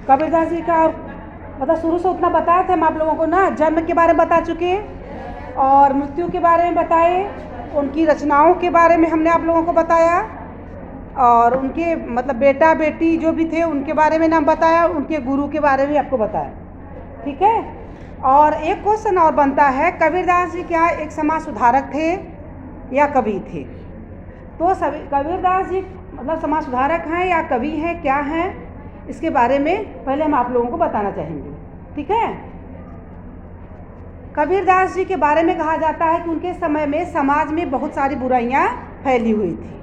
कबीरदास जी का मतलब शुरू से उतना बताए थे हम आप लोगों को ना। जन्म के बारे में बता चुके और मृत्यु के बारे में बताए, उनकी रचनाओं के बारे में हमने आप लोगों को बताया, और उनके मतलब बेटा बेटी जो भी थे उनके बारे में नाम बताया, उनके गुरु के बारे में आपको बताया। ठीक है। और एक क्वेश्चन और बनता है, कबीरदास जी क्या एक समाज सुधारक थे या कवि थे? तो सभी कबीरदास जी मतलब समाज सुधारक हैं या कवि हैं, क्या हैं, इसके बारे में पहले हम आप लोगों को बताना चाहेंगे। ठीक है। कबीरदास जी के बारे में कहा जाता है कि उनके समय में समाज में बहुत सारी बुराइयां फैली हुई थी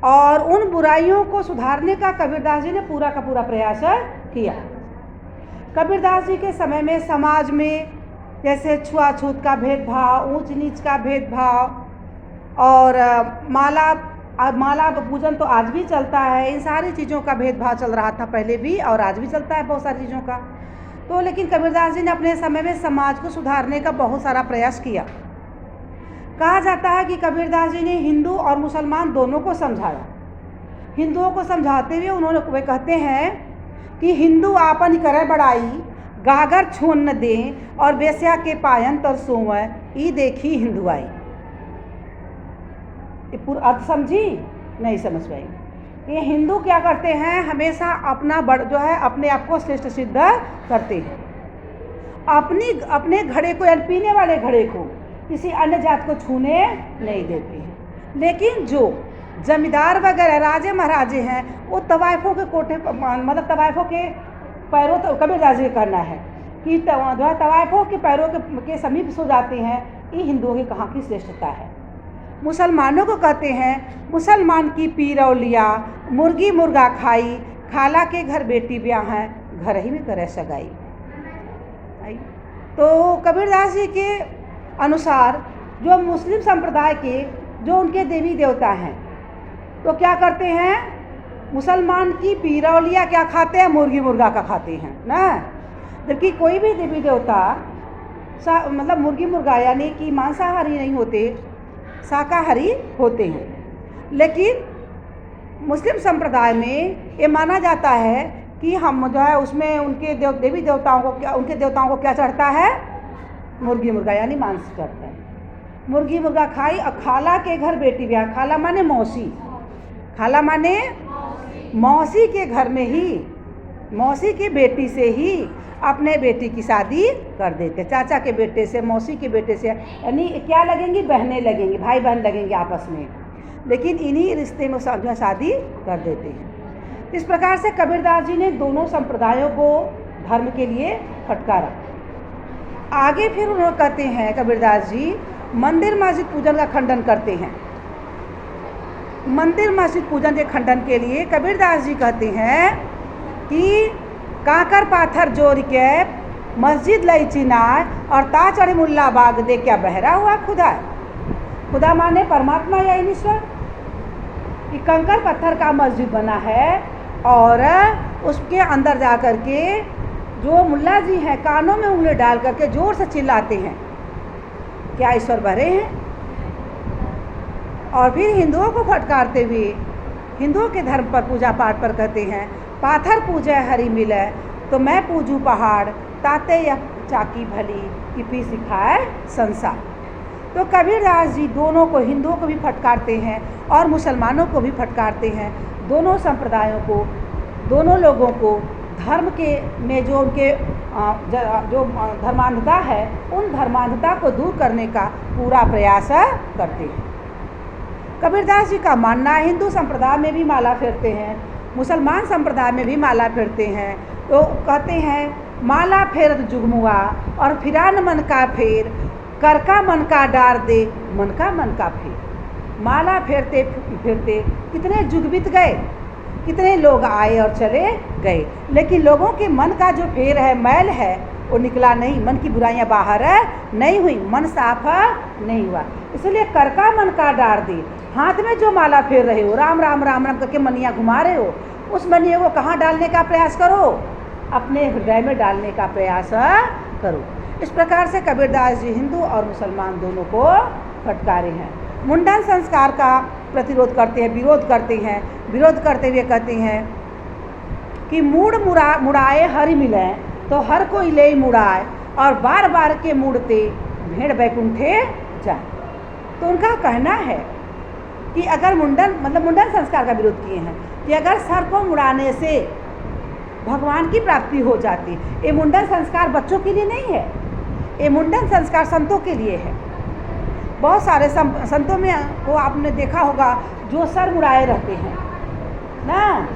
और उन बुराइयों को सुधारने का कबीरदास जी ने पूरा का पूरा प्रयास किया। कबीरदास जी के समय में समाज में जैसे छुआछूत का भेदभाव, ऊंच नीच का भेदभाव और माला पूजन तो आज भी चलता है, इन सारी चीज़ों का भेदभाव चल रहा था पहले भी और आज भी चलता है बहुत सारी चीज़ों का। तो लेकिन कबीरदास जी ने अपने समय में समाज को सुधारने का बहुत सारा प्रयास किया। कहा जाता है कि कबीरदास जी ने हिंदू और मुसलमान दोनों को समझाया। हिंदुओं को समझाते हुए उन्होंने वे कहते हैं कि हिंदू आपन करे बड़ाई, गागर छून न दें और बेस्या के पायन तर सोवै, ई देखी हिंदुआई। ये पूरा अर्थ समझी? नहीं समझ पाई। ये हिंदू क्या करते हैं, हमेशा अपना जो है अपने आप को श्रेष्ठ सिद्ध करते हैं, अपने घड़े को यानी पीने वाले घड़े को किसी अन्य जात को छूने नहीं देते हैं। लेकिन जो जमींदार वगैरह राजे महाराजे हैं वो तवाइफों के कोठे मतलब तवाइफों के पैरों तो कबीरदास जी करना है कि तवाइफों के पैरों के समीप सो जाते हैं। ये हिंदुओं की कहाँ की श्रेष्ठता है। मुसलमानों को कहते हैं मुसलमान की पीरौलिया, मुर्गी मुर्गा खाई, खाला के घर बेटी ब्याह है, घर ही में करे सगाई। तो कबीरदास जी के अनुसार जो मुस्लिम संप्रदाय के जो उनके देवी देवता हैं तो क्या करते हैं, मुसलमान की पीरौलिया क्या खाते हैं, मुर्गी मुर्गा का खाते हैं ना। जबकि कोई भी देवी देवता मतलब मुर्गी मुर्गा यानी कि मांसाहारी नहीं होते, शाकाहारी होते हैं। लेकिन मुस्लिम संप्रदाय में ये माना जाता है कि हम जो है उसमें उनके देवी देवताओं को उनके देवताओं को क्या चढ़ता है, मुर्गी मुर्गा यानी मांस चढ़ता है। मुर्गी मुर्गा खाई और खाला के घर बेटी ब्याह, खाला माने मौसी, खाला माने मौसी के घर में ही मौसी की बेटी से ही अपने बेटी की शादी कर देते। चाचा के बेटे से, मौसी के बेटे से, यानी क्या लगेंगी, बहनें लगेंगी, भाई बहन लगेंगे आपस में, लेकिन इन्हीं रिश्ते में जो शादी कर देते हैं। इस प्रकार से कबीरदास जी ने दोनों संप्रदायों को धर्म के लिए फटकारा। आगे फिर उन्होंने कहते हैं कबीरदास जी मंदिर मस्जिद पूजन का खंडन करते हैं। मंदिर मस्जिद पूजन के खंडन के लिए कबीरदास जी कहते हैं कि काकर पाथर जोड़ के मस्जिद लई चिनाय और ता चढ़े मुल्ला बाग दे, क्या बहरा हुआ खुदा। खुदा माने परमात्मा या ईश्वर। कि कंकर पत्थर का मस्जिद बना है और उसके अंदर जा कर के जो मुल्ला जी हैं कानों में उंगली डाल करके जोर से चिल्लाते हैं, क्या ईश्वर बहरे हैं। और फिर हिंदुओं को फटकारते हुए हिंदुओं के धर्म पर पूजा पाठ पर कहते हैं पाथर पूजे हरि मिले तो मैं पूजूं पहाड़, ताते या चाकी भली कि पी सिखाए संसार। तो कबीरदास जी दोनों को, हिंदुओं को भी फटकारते हैं और मुसलमानों को भी फटकारते हैं। दोनों संप्रदायों को, दोनों लोगों को धर्म के में जो उनके जो धर्मांधता है उन धर्मांधता को दूर करने का पूरा प्रयास करते हैं। कबीरदास जी का मानना है हिंदू संप्रदाय में भी माला फेरते हैं, मुसलमान संप्रदाय में भी माला फेरते हैं। तो कहते हैं माला फेरत जुगमुआ और फिरान मन का फेर, कर का मन का डार दे, मन का फेर। माला फेरते फिरते कितने जुग बीत गए, कितने लोग आए और चले गए, लेकिन लोगों के मन का जो फेर है, मैल है, वो निकला नहीं, मन की बुराइयां बाहर नहीं हुई, मन साफ नहीं हुआ। इसलिए कर का मन का डार दे, हाथ में जो माला फेर रहे हो, राम राम राम राम करके मनिया घुमा रहे हो, उस मनिया को कहाँ डालने का प्रयास करो, अपने हृदय में डालने का प्रयास करो। इस प्रकार से कबीरदास जी हिंदू और मुसलमान दोनों को फटकारे हैं। मुंडन संस्कार का प्रतिरोध करते हैं, विरोध करते हैं। विरोध करते हुए कहते हैं कि मुड़ाए हरि मिले तो हर कोई ले मुड़ाए, और बार बार के मुड़ते भेड़ बैकुंठे जाए। तो उनका कहना है कि अगर मुंडन संस्कार का विरोध किए हैं कि अगर सर को मुड़ाने से भगवान की प्राप्ति हो जाती। ये मुंडन संस्कार बच्चों के लिए नहीं है, ये मुंडन संस्कार संतों के लिए है। बहुत सारे संतों में को आपने देखा होगा जो सर मुड़ाए रहते हैं ना,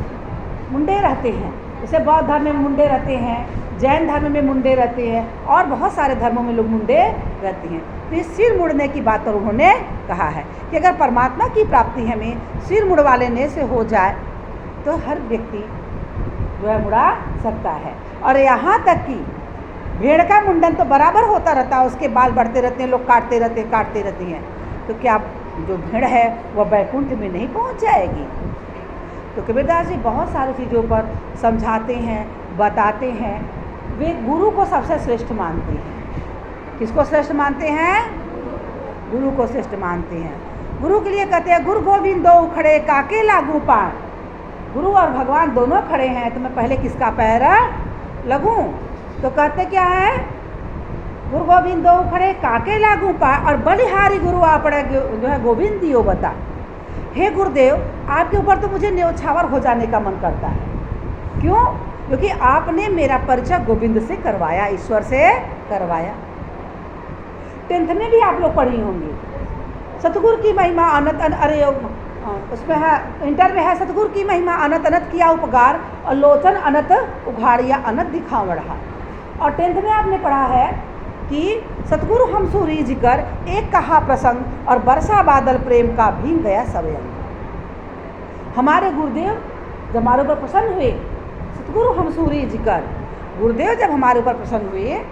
मुंडे रहते हैं। जैसे बौद्ध धर्म में मुंडे रहते हैं, जैन धर्म में मुंडे रहते हैं, और बहुत सारे धर्मों में लोग मुंडे रहते हैं। तो इस सिर मुड़ने की बात पर उन्होंने कहा है कि अगर परमात्मा की प्राप्ति हमें सिर मुड़वा लेने से हो जाए तो हर व्यक्ति जो है मुड़ा सकता है। और यहाँ तक कि भेड़ का मुंडन तो बराबर होता रहता है, उसके बाल बढ़ते रहते हैं, लोग काटते रहते हैं। तो क्या जो भेड़ है वह बैकुंठ में नहीं पहुँच जाएगी? तो कबीरदास जी बहुत सारी चीज़ों पर समझाते हैं, बताते हैं। वे गुरु को सबसे श्रेष्ठ मानते हैं। किसको श्रेष्ठ मानते हैं? गुरु को श्रेष्ठ मानते हैं। गुरु के लिए कहते हैं गुरु गोविंद दो खड़े काके लागू पाए। गुरु और भगवान दोनों खड़े हैं तो मैं पहले किसका पैर लगूं? तो कहते क्या है, गुरु गोविंद दो खड़े काके लागू पाए, और बलिहारी गुरु आपड़े जो है गोविंद दियो बता। हे गुरुदेव, आपके ऊपर तो मुझे न्योछावर हो जाने का मन करता है। क्यों? क्योंकि आपने मेरा परिचय गोविंद से करवाया, ईश्वर से करवाया। 10th में भी आप लोग पढ़ी होंगी सतगुरु की महिमा अनंत, अरे उसमें है, इंटर में है, सतगुरु की महिमा अनंत अनंत किया उपकार, और लोचन अनंत उघाड़िया अनंत दिखाव रहा। और 10th में आपने पढ़ा है कि सतगुरु हम सूरी जिकर एक कहा प्रसंग, और बरसा बादल प्रेम का भीग गया सवय अंग। हमारे गुरुदेव जब हमारे ऊपर प्रसन्न हुए, सतगुरु हम सूरी जिकर, गुरुदेव जब हमारे ऊपर प्रसन्न हुए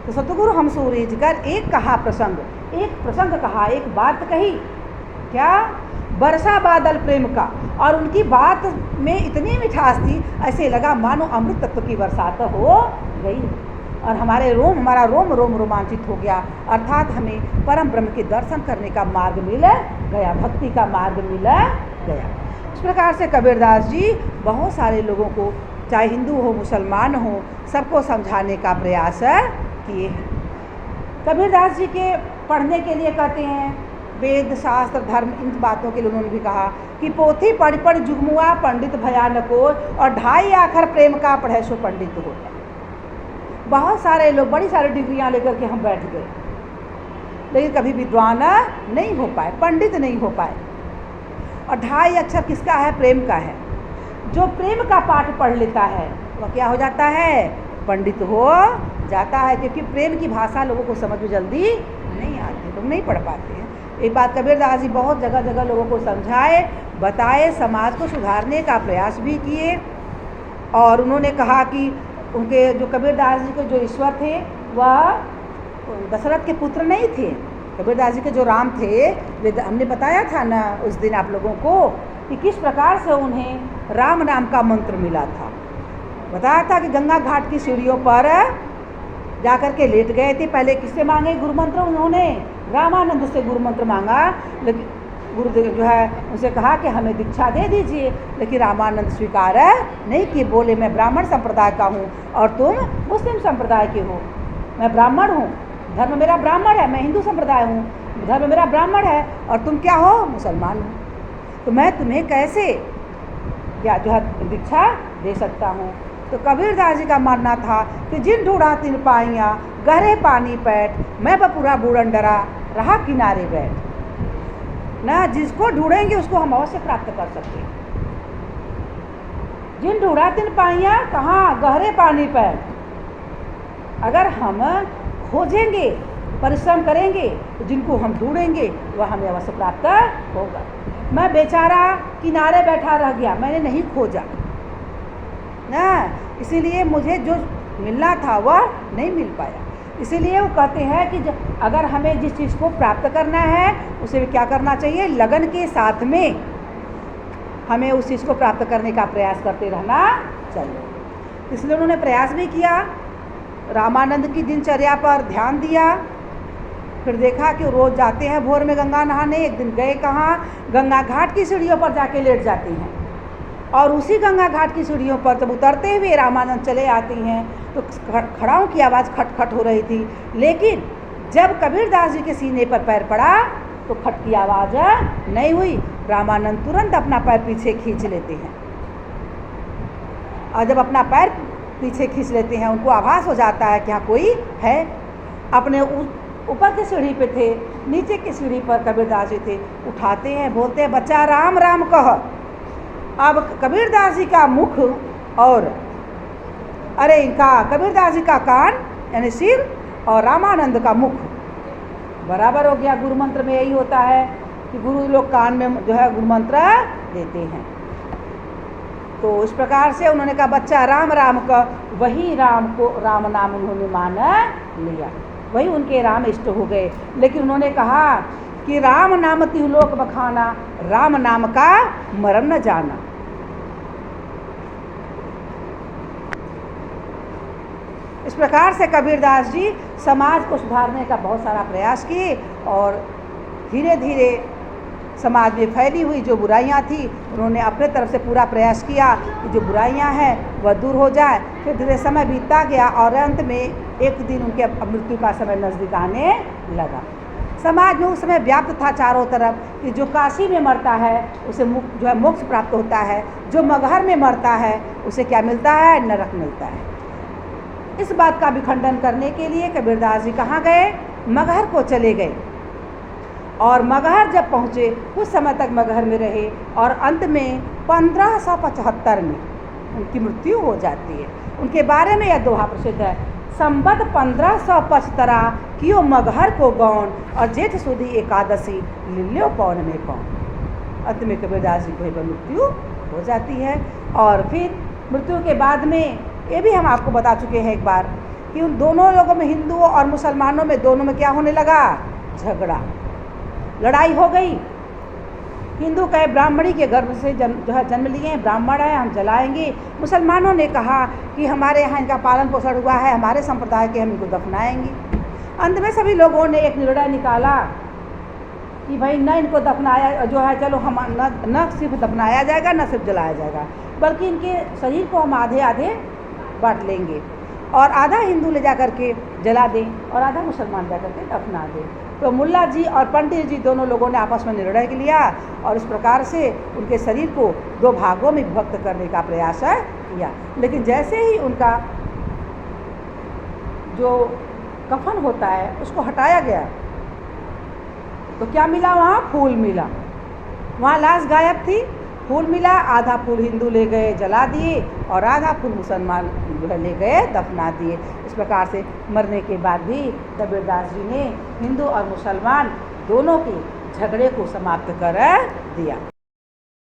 तो सतगुरु हम सूरी जिकर एक कहा प्रसंग, एक प्रसंग कहा, एक बात कही। क्या? बरसा बादल प्रेम का। और उनकी बात में इतनी मिठास थी, ऐसे लगा मानो अमृत तत्व की बरसात हो गई, और हमारा रोम रोम रोमांचित हो गया। अर्थात हमें परम ब्रह्म के दर्शन करने का मार्ग मिल गया, भक्ति का मार्ग मिल गया। इस प्रकार से कबीरदास जी बहुत सारे लोगों को, चाहे हिंदू हो मुसलमान हो, सबको समझाने का प्रयास किए हैं। कबीरदास जी के पढ़ने के लिए कहते हैं वेद शास्त्र धर्म, इन बातों के लिए उन्होंने भी कहा कि पोथी पढ़ पढ़ जुगमुआ पंडित भयानको, और 2.5 आखर प्रेम का पढ़े सो पंडित हो। बहुत सारे लोग बड़ी सारी डिग्रियां लेकर के हम बैठ गए, लेकिन कभी विद्वान नहीं हो पाए, पंडित नहीं हो पाए। और 2.5 अक्षर किसका है? प्रेम का है। जो प्रेम का पाठ पढ़ लेता है वह क्या हो जाता है? पंडित हो जाता है, क्योंकि प्रेम की भाषा लोगों को समझ में जल्दी नहीं आती, लोग नहीं पढ़ पाते हैं। एक बात कबीरदास जी बहुत जगह जगह लोगों को समझाए, बताए, समाज को सुधारने का प्रयास भी किए। और उन्होंने कहा कि उनके जो कबीरदास जी के जो ईश्वर थे वह दशरथ के पुत्र नहीं थे। कबीरदास जी के जो राम थे, वे हमने बताया था ना उस दिन आप लोगों को कि किस प्रकार से उन्हें राम नाम का मंत्र मिला था। बताया था कि गंगा घाट की सीढ़ियों पर जाकर के लेट गए थे। पहले किससे मांगे गुरु मंत्र? उन्होंने रामानंद से गुरु मंत्र मांगा, लेकिन गुरुदेव जो है उनसे कहा कि हमें दीक्षा दे दीजिए, लेकिन रामानंद स्वीकार नहीं किए। बोले मैं ब्राह्मण संप्रदाय का हूँ और तुम मुस्लिम संप्रदाय के हो। मैं ब्राह्मण हूँ, धर्म मेरा ब्राह्मण है, मैं हिंदू संप्रदाय हूँ, धर्म मेरा ब्राह्मण है, और तुम क्या हो? मुसलमान हो। तो मैं तुम्हें कैसे क्या जो है दीक्षा दे सकता हूँ? तो कबीरदास जी का मानना था कि जिन ढूंढा तिन पाइया, गहरे पानी पैठ, मैं बपुरा बूढ़न डरा रहा किनारे बैठ। ना जिसको ढूंढेंगे उसको हम अवश्य प्राप्त कर सकते हैं। जिन ढूंढा तिन पाइया, कहाँ? गहरे पानी पैठ। अगर हम खोजेंगे, परिश्रम करेंगे, तो जिनको हम ढूंढेंगे वह हमें अवश्य प्राप्त होगा। मैं बेचारा किनारे बैठा रह गया, मैंने नहीं खोजा ना, इसीलिए मुझे जो मिलना था वह नहीं मिल पाया। इसीलिए वो कहते हैं कि अगर हमें जिस चीज़ को प्राप्त करना है उसे क्या करना चाहिए? लगन के साथ में हमें उस चीज़ को प्राप्त करने का प्रयास करते रहना चाहिए। इसलिए उन्होंने प्रयास भी किया, रामानंद की दिनचर्या पर ध्यान दिया, फिर देखा कि रोज़ जाते हैं भोर में गंगा नहाने। एक दिन गए कहाँ? गंगा घाट की सीढ़ियों पर जाके लेट जाते हैं। और उसी गंगा घाट की सीढ़ियों पर जब उतरते हुए रामानंद चले आती हैं तो खड़ाओं की आवाज़ खटखट हो रही थी, लेकिन जब कबीरदास जी के सीने पर पैर पड़ा तो खट की आवाज़ नहीं हुई। रामानंद तुरंत अपना पैर पीछे खींच लेते हैं, और जब अपना पैर पीछे खींच लेते हैं उनको आभास हो जाता है कि हाँ कोई है। अपने ऊपर की सीढ़ी पे थे, नीचे की सीढ़ी पर कबीरदास जी थे, उठाते हैं, बोलते हैं बच्चा राम राम कह। अब कबीरदास जी का मुख और इनका कबीरदास जी का कान यानी सिर और रामानंद का मुख बराबर हो गया। गुरु मंत्र में यही होता है कि गुरु लोग कान में जो है गुरु मंत्र देते हैं। तो इस प्रकार से उन्होंने कहा बच्चा राम राम का, वही राम को राम नाम उन्होंने मान लिया, वही उनके राम इष्ट हो गए। लेकिन उन्होंने कहा कि राम नाम तिहु लोक बखाना, राम नाम का मरण न जाना। इस प्रकार से कबीरदास जी समाज को सुधारने का बहुत सारा प्रयास किए और धीरे धीरे समाज में फैली हुई जो बुराइयां थी उन्होंने अपने तरफ से पूरा प्रयास किया कि जो बुराइयां हैं वह दूर हो जाए। फिर धीरे समय बीतता गया और अंत में एक दिन उनके मृत्यु का समय नज़दीक आने लगा। समाज में उस समय व्याप्त था चारों तरफ कि जो काशी में मरता है उसे जो है मोक्ष प्राप्त होता है, जो मगहर में मरता है उसे क्या मिलता है, नरक मिलता है। इस बात का भी खंडन करने के लिए कबीरदास जी कहाँ गए, मगहर को चले गए। और मगहर जब पहुँचे कुछ समय तक मगहर में रहे और अंत में 1575 में उनकी मृत्यु हो जाती है। उनके बारे में यह दोहा प्रसिद्ध है, संबत 1575 कियो मगहर को गौन, और जेठ सुदी एकादशी लिल्यो पौन में कौन। अंत में कबीरदास जी को मृत्यु हो जाती है। और फिर मृत्यु के बाद में ये भी हम आपको बता चुके हैं एक बार कि उन दोनों लोगों में, हिंदुओं और मुसलमानों में, दोनों में क्या होने लगा, झगड़ा, लड़ाई हो गई। हिंदू कहे ब्राह्मणी के गर्भ से जो है जन्म लिए हैं, ब्राह्मण है, हम जलाएंगे। मुसलमानों ने कहा कि हमारे यहाँ इनका पालन पोषण हुआ है, हमारे संप्रदाय के, हम इनको दफनाएंगे। अंत में सभी लोगों ने एक निर्णय निकाला कि भाई न इनको दफनाया जो है, चलो हम न सिर्फ दफनाया जाएगा न सिर्फ जलाया जाएगा, बल्कि इनके शरीर को हम आधे आधे बांट लेंगे और आधा हिंदू ले जा करके जला दें और आधा मुसलमान जा करके दफना दें। तो मुल्ला जी और पंडित जी दोनों लोगों ने आपस में निर्णय लिया और इस प्रकार से उनके शरीर को 2 भागों में विभक्त करने का प्रयास किया। लेकिन जैसे ही उनका जो कफन होता है उसको हटाया गया तो क्या मिला, वहाँ फूल मिला। वहाँ लाश गायब थी, फूल मिला। आधा फूल हिंदू ले गए जला दिए और आधा फूल मुसलमान जो है ले गए दफना दिए। इस प्रकार से मरने के बाद भी कबीरदास जी ने हिंदू और मुसलमान दोनों के झगड़े को समाप्त कर दिया।